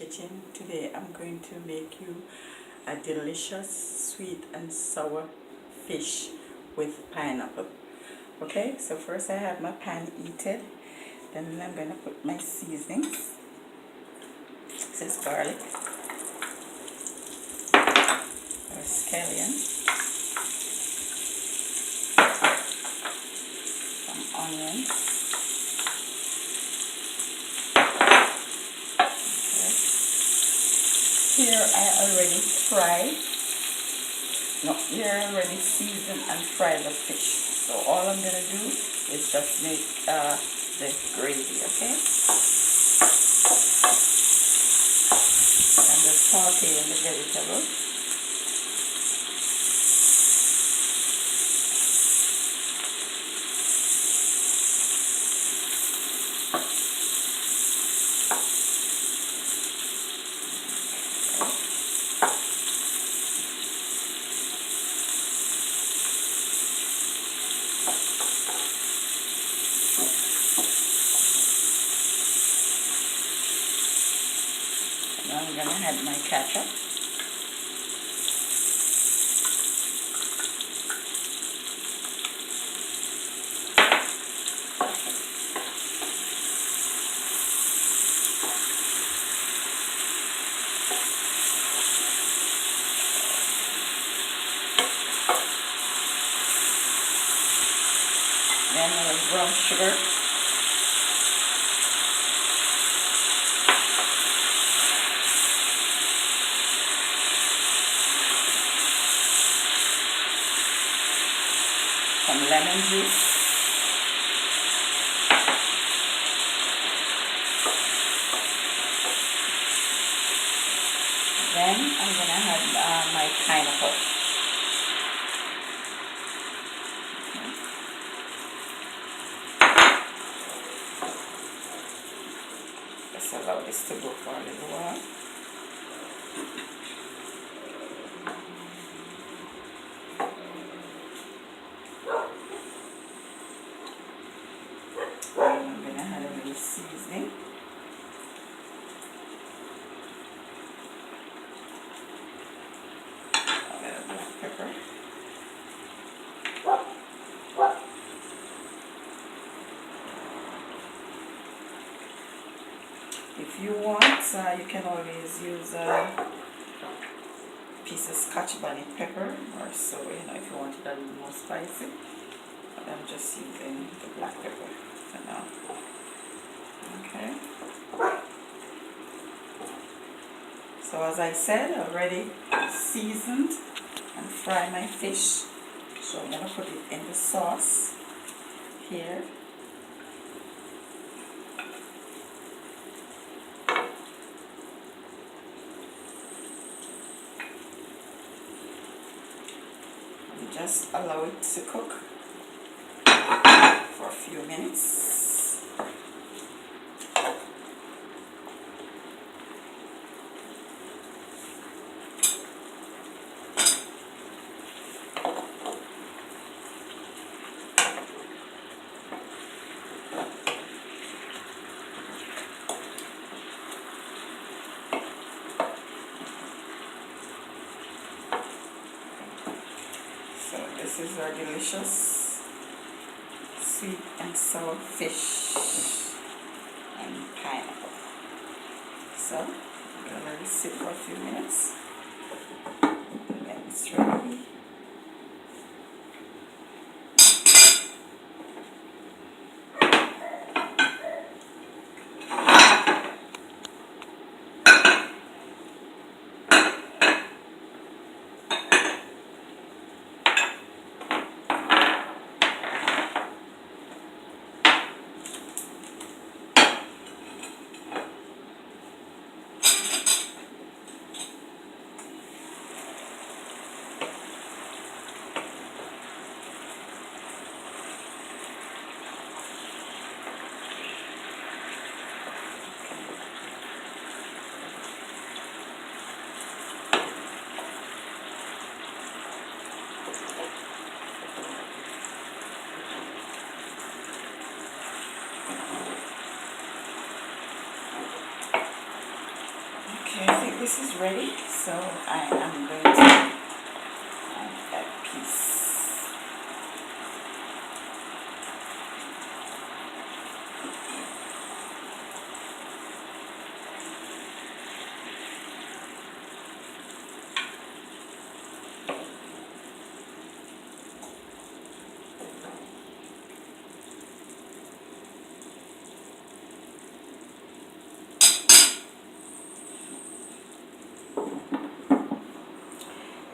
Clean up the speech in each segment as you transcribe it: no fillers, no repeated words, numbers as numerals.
Kitchen. Today I'm going to make you a delicious sweet and sour fish with pineapple. Okay, so first I have my pan heated, then I'm going to put my seasonings. This is garlic, or scallion, some onions. Here I already fried, no, here I already seasoned and fried the fish. So all I'm going to do is just make the gravy, okay? And just saute in the vegetables. Now I'm going to add my ketchup. Then a little brown sugar. Some lemon juice. Then I'm going to add my pineapple. Just allow this to go for a little while. And I'm going to add a little seasoning. A little black pepper. If you want, you can always use a piece of Scotch bonnet pepper or so, if you want it a little more spicy. But I'm just using the black pepper for now. Okay. So as I said, I already seasoned and fried my fish. So I'm going to put it in the sauce here. Just allow it to cook for a few minutes. So this is our delicious sweet and sour fish and pineapple. So I'm going to let it sit for a few minutes. Then it's ready. Okay, I think this is ready, so I am going to add that piece.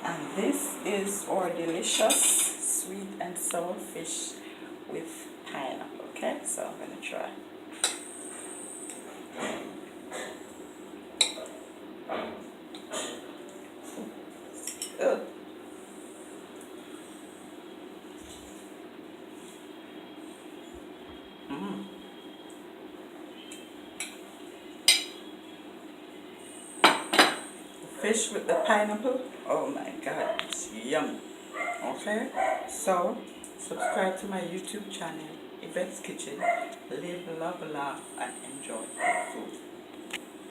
And this is our delicious sweet and sour fish with pineapple. Okay, so I'm going to try. Ugh. Fish with the pineapple, oh my god, it's yum. Okay, so subscribe to my YouTube channel, Yvette's Kitchen. Live, love, laugh, and enjoy food.